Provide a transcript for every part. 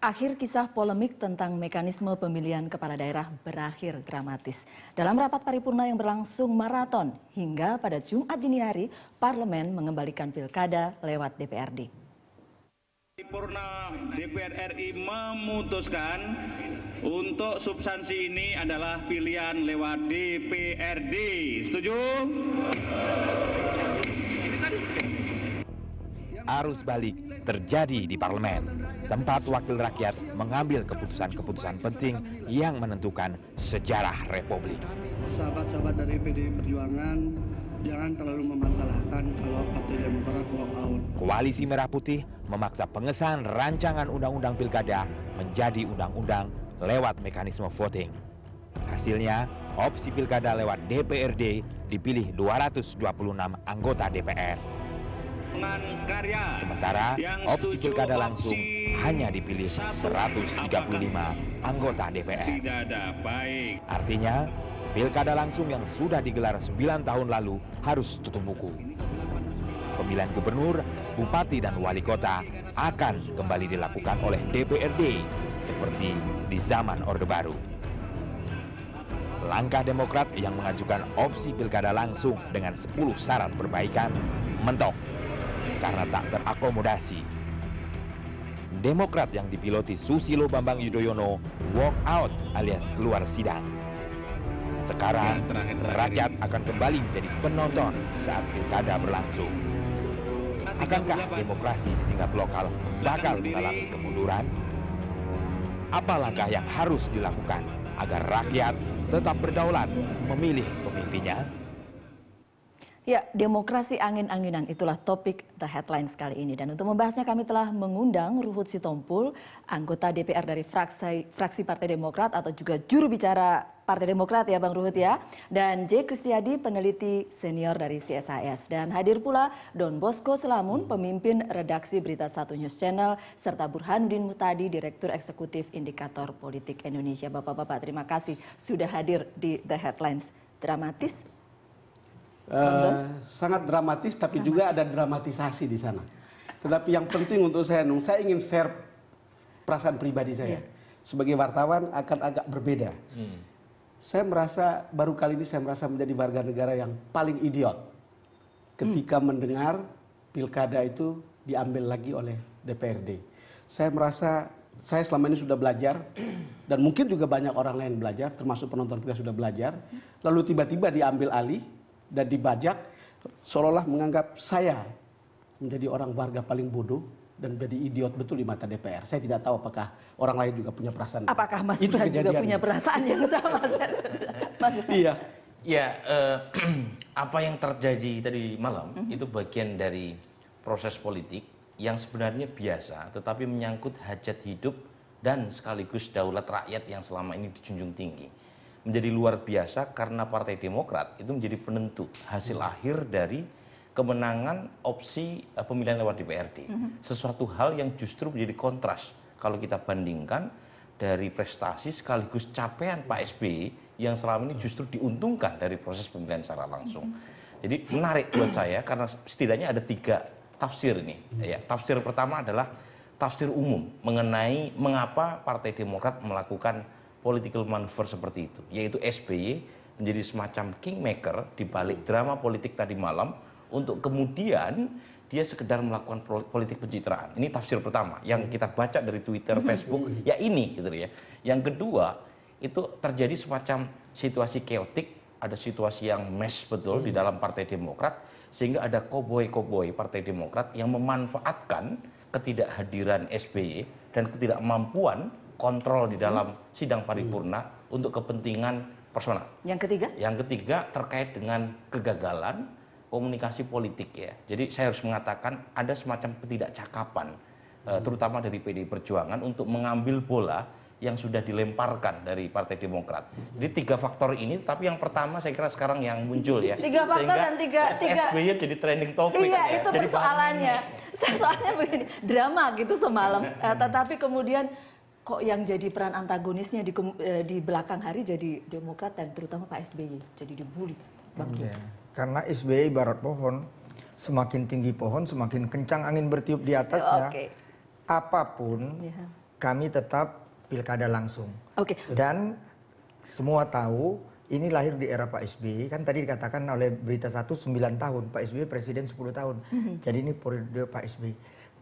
Akhir kisah polemik tentang mekanisme pemilihan kepala daerah berakhir dramatis. Dalam rapat paripurna yang berlangsung maraton hingga pada Jumat dini hari, Parlemen mengembalikan pilkada lewat DPRD. Paripurna DPR RI memutuskan untuk substansi ini adalah pilihan lewat DPRD. Setuju? Arus balik terjadi di parlemen, tempat wakil rakyat mengambil keputusan-keputusan penting yang menentukan sejarah republik. Sahabat-sahabat dari PDI Perjuangan, jangan terlalu memasalahkan kalau Partai Demokrat walk out. Koalisi Merah Putih memaksa pengesahan rancangan undang-undang pilkada menjadi undang-undang lewat mekanisme voting. Hasilnya, opsi pilkada lewat DPRD dipilih 226 anggota DPR. Sementara opsi pilkada langsung hanya dipilih 135 anggota DPR. Artinya, pilkada langsung yang sudah digelar 9 tahun lalu harus tutup buku. Pemilihan gubernur, bupati, dan wali kota akan kembali dilakukan oleh DPRD seperti di zaman Orde Baru. Langkah Demokrat yang mengajukan opsi pilkada langsung dengan 10 syarat perbaikan mentok karena tak terakomodasi. Demokrat yang dipiloti Susilo Bambang Yudhoyono walk out alias keluar sidang. Sekarang rakyat akan kembali menjadi penonton saat pilkada berlangsung. Akankah demokrasi di tingkat lokal bakal mengalami kemunduran? Apa langkah yang harus dilakukan agar rakyat tetap berdaulat memilih pemimpinnya? Ya, demokrasi angin-anginan itulah topik The Headlines kali ini. Dan untuk membahasnya kami telah mengundang Ruhut Sitompul, anggota DPR dari fraksi Partai Demokrat atau juga juru bicara Partai Demokrat ya Bang Ruhut ya. Dan J. Kristiadi, peneliti senior dari CSIS. Dan hadir pula Don Bosco Selamun, pemimpin redaksi Berita 1 News Channel, serta Burhanuddin Muhtadi, Direktur Eksekutif Indikator Politik Indonesia. Bapak-bapak, terima kasih sudah hadir di The Headlines. Dramatis? Sangat dramatis, tapi juga ada dramatisasi di sana. Tetapi yang penting untuk saya ingin share perasaan pribadi saya. Sebagai wartawan akan agak berbeda. Saya merasa, baru kali ini saya merasa menjadi warga negara yang paling idiot. Ketika mendengar pilkada itu diambil lagi oleh DPRD. Saya merasa, saya selama ini sudah belajar, dan mungkin juga banyak orang lain belajar, termasuk penonton kita sudah belajar. Lalu tiba-tiba diambil alih dan dibajak, seolah-olah menganggap saya menjadi orang warga paling bodoh dan menjadi idiot betul di mata DPR. Saya tidak tahu apakah orang lain juga punya perasaan. Apakah Mas Burhan juga punya perasaan yang sama? Iya. Ya, apa yang terjadi tadi malam itu bagian dari proses politik yang sebenarnya biasa, tetapi menyangkut hajat hidup dan sekaligus daulat rakyat yang selama ini dijunjung tinggi. Menjadi luar biasa karena Partai Demokrat itu menjadi penentu hasil akhir dari kemenangan opsi pemilihan lewat DPRD. Sesuatu hal yang justru menjadi kontras kalau kita bandingkan dari prestasi sekaligus capaian Pak SBY yang selama ini justru diuntungkan dari proses pemilihan secara langsung. Jadi menarik buat saya karena setidaknya ada 3 tafsir ini. Ya, tafsir pertama adalah tafsir umum mengenai mengapa Partai Demokrat melakukan political manuver seperti itu, yaitu SBY menjadi semacam kingmaker di balik drama politik tadi malam untuk kemudian dia sekedar melakukan politik pencitraan. Ini tafsir pertama yang kita baca dari Twitter, Facebook, ya ini gitu ya. Yang kedua, itu terjadi semacam situasi keotik, ada situasi yang mess betul di dalam Partai Demokrat sehingga ada koboi-koboi Partai Demokrat yang memanfaatkan ketidakhadiran SBY dan ketidakmampuan kontrol di dalam sidang paripurna untuk kepentingan personal. Yang ketiga? Yang ketiga terkait dengan kegagalan komunikasi politik ya. Jadi saya harus mengatakan ada semacam ketidakcakapan, terutama dari PDI Perjuangan untuk mengambil bola yang sudah dilemparkan dari Partai Demokrat. Jadi 3 faktor ini, tapi yang pertama saya kira sekarang yang muncul ya. 3 faktor sehingga dan tiga SBY jadi trending topic. Iya, ya. itu jadi persoalannya. Soalnya begini, drama gitu semalam. Tetapi kemudian kok yang jadi peran antagonisnya di belakang hari jadi Demokrat dan terutama Pak SBY jadi dibully. Bang. Ya, karena SBY ibarat pohon, semakin tinggi pohon semakin kencang angin bertiup di atasnya. Apapun kami tetap pilkada langsung. Oke. Dan semua tahu ini lahir di era Pak SBY. Kan tadi dikatakan oleh Berita 1 9 tahun. Pak SBY presiden 10 tahun. Jadi ini periode Pak SBY.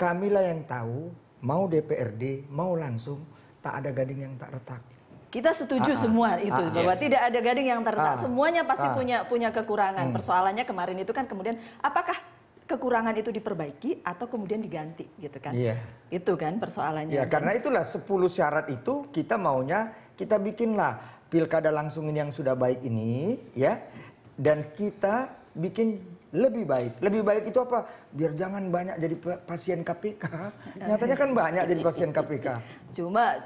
Kamilah yang tahu mau DPRD, mau langsung, tak ada gading yang tak retak. Kita setuju semua itu bahwa tidak ada gading yang terletak. Semuanya pasti punya kekurangan. Persoalannya kemarin itu kan kemudian apakah kekurangan itu diperbaiki atau kemudian diganti gitu kan? Iya. Itu kan persoalannya. Ya, karena itulah 10 syarat itu kita maunya kita bikinlah pilkada langsung ini yang sudah baik ini ya, dan kita bikin lebih baik. Lebih baik itu apa? Biar jangan banyak jadi pasien KPK. Nyatanya kan banyak jadi pasien KPK. Cuma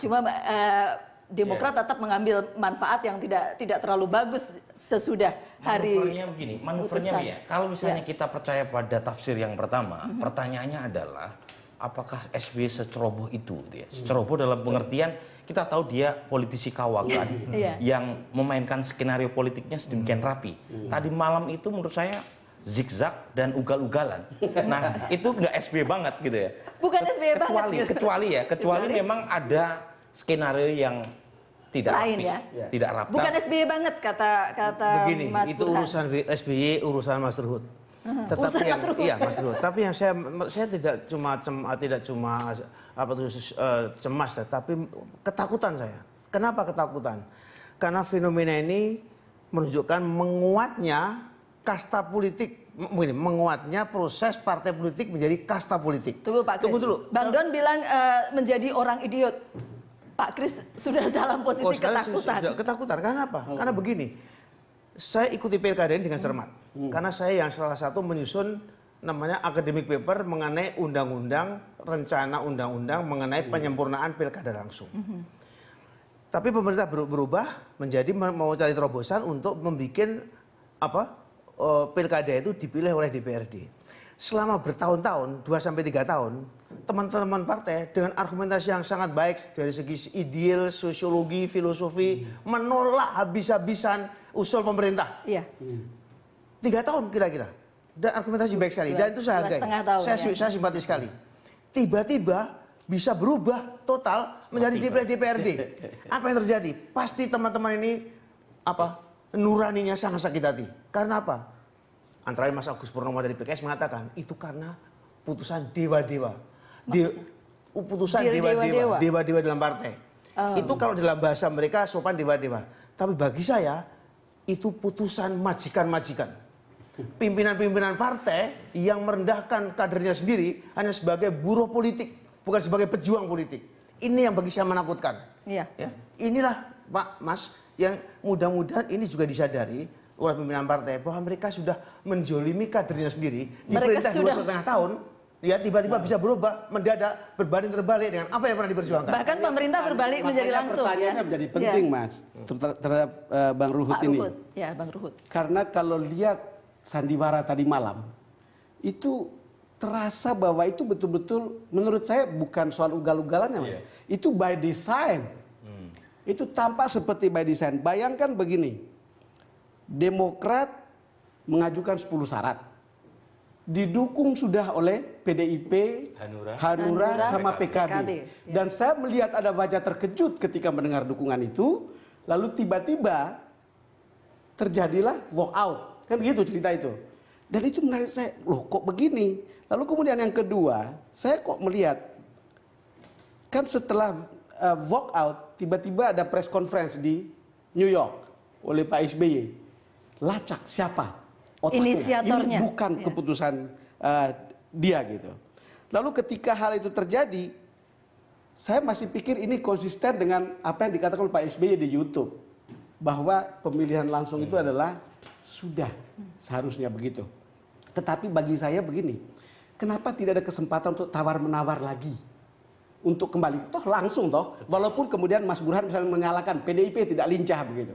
Demokrat tetap mengambil manfaat yang tidak terlalu bagus sesudah hari Manuvernya begini, manuvernya putusan. ya. Kalau misalnya kita percaya pada tafsir yang pertama, pertanyaannya adalah apakah SBY seceroboh itu gitu ya? Seceroboh dalam pengertian kita tahu dia politisi kawakan yang memainkan skenario politiknya sedemikian rapi. Tadi malam itu menurut saya zigzag dan ugal-ugalan. Nah, itu nggak SBY banget gitu ya. Bukan SBY banget. Kecuali memang ada skenario yang tidak Lain rapi, ya? tidak rapi. Bukan SBY banget kata Begini, Mas itu Burhan. urusan SBY, urusan Mas Ruhut. Tetapi urusan yang Mas Ruhut. iya Mas Ruhut. Tapi yang saya tidak cuma apa tuh cemas, tapi ketakutan saya. Kenapa ketakutan? Karena fenomena ini menunjukkan menguatnya kasta politik, menguatnya proses partai politik menjadi kasta politik. Tunggu Pak Kris. Tunggu dulu. Bang Don bilang menjadi orang idiot. Pak Kris sudah dalam posisi sekarang ketakutan. sudah ketakutan. Karena apa? Karena begini, saya ikuti pilkada ini dengan cermat. Karena saya yang salah satu menyusun namanya academic paper mengenai undang-undang, rencana undang-undang mengenai penyempurnaan pilkada langsung. Tapi pemerintah berubah menjadi mau cari terobosan untuk membuat pilkada itu dipilih oleh DPRD. Selama bertahun-tahun, 2-3 tahun, teman-teman partai dengan argumentasi yang sangat baik dari segi ideal, sosiologi, filosofi, menolak habis-habisan usul pemerintah. Iya. 3 tahun kira-kira. Dan argumentasi baik sekali. Dan itu saya hargai. 2,5 tahun, Saya simpati sekali. Tiba-tiba bisa berubah total menjadi DPRD. Apa yang terjadi? Pasti teman-teman ini nuraninya sangat sakit hati. Karena apa? Antara Mas Agus Purnomo dari PKS mengatakan itu karena putusan dewa-dewa. Putusan dewa-dewa dalam partai. Itu kalau dalam bahasa mereka sopan dewa-dewa. Tapi bagi saya itu putusan majikan-majikan. Pimpinan-pimpinan partai yang merendahkan kadernya sendiri hanya sebagai buruh politik, bukan sebagai pejuang politik. Ini yang bagi saya menakutkan. Iya. Ya. Inilah Pak Mas yang mudah-mudahan ini juga disadari oleh pimpinan partai bahwa mereka sudah menjolimi kadernya sendiri di perintah 2,5 tahun, ya tiba-tiba bisa berubah mendadak berbanding terbalik dengan apa yang pernah diperjuangkan. Bahkan pemerintah berbalik menjadi langsung. Pertanyaannya menjadi penting Mas terhadap Bang Ruhut Pak ini. Ruhut. Ya, Bang Ruhut. Karena kalau lihat sandiwara tadi malam itu terasa bahwa itu betul-betul menurut saya bukan soal ugal-ugalannya Mas. Itu by design. Itu tampak seperti by design. Bayangkan begini. Demokrat mengajukan 10 syarat. Didukung sudah oleh PDIP, Hanura sama PKB. Dan saya melihat ada wajah terkejut ketika mendengar dukungan itu. Lalu tiba-tiba terjadilah walk out. Kan begitu cerita itu. Dan itu menarik saya, loh kok begini? Lalu kemudian yang kedua, saya kok melihat, kan setelah walk out, tiba-tiba ada press conference di New York oleh Pak SBY. Lacak siapa otaknya? Inisiatornya. Ini bukan keputusan dia gitu. Lalu ketika hal itu terjadi, saya masih pikir ini konsisten dengan apa yang dikatakan oleh Pak SBY di YouTube. Bahwa pemilihan langsung itu adalah sudah seharusnya begitu. Tetapi bagi saya begini, kenapa tidak ada kesempatan untuk tawar-menawar lagi? Untuk kembali, langsung walaupun kemudian Mas Burhan misalnya menyalakan PDIP tidak lincah begitu.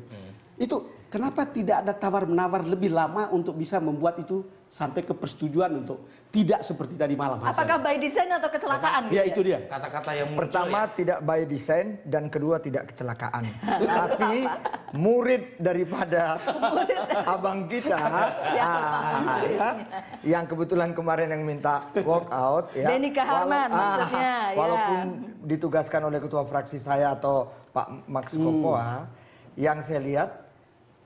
Itu Kenapa tidak ada tawar-menawar lebih lama untuk bisa membuat itu sampai ke persetujuan untuk tidak seperti tadi malam hasilnya? Apakah by design atau kecelakaan? Ya itu dia. Kata-kata yang muncul Pertama tidak by design dan kedua tidak kecelakaan. Tapi murid daripada abang kita ya, yang kebetulan kemarin yang minta walk out ya. Benny Kaharman maksudnya, ya. Walaupun ditugaskan oleh ketua fraksi saya atau Pak Max Kokoa, yang saya lihat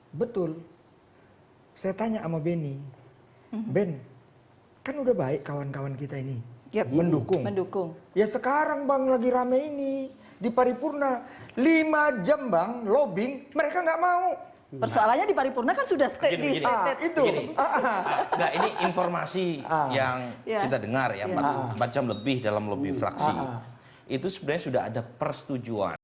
betul. Saya tanya sama Benny, Ben, kan udah baik kawan-kawan kita ini. Yep. Mendukung. Ya sekarang Bang lagi rame ini di paripurna 5 jam Bang lobbying, mereka nggak mau. Persoalannya di paripurna kan sudah Begini. Itu. Enggak, ini informasi yang Ya. kita dengar ya, 4 jam lebih dalam lobby fraksi. Itu sebenarnya sudah ada persetujuan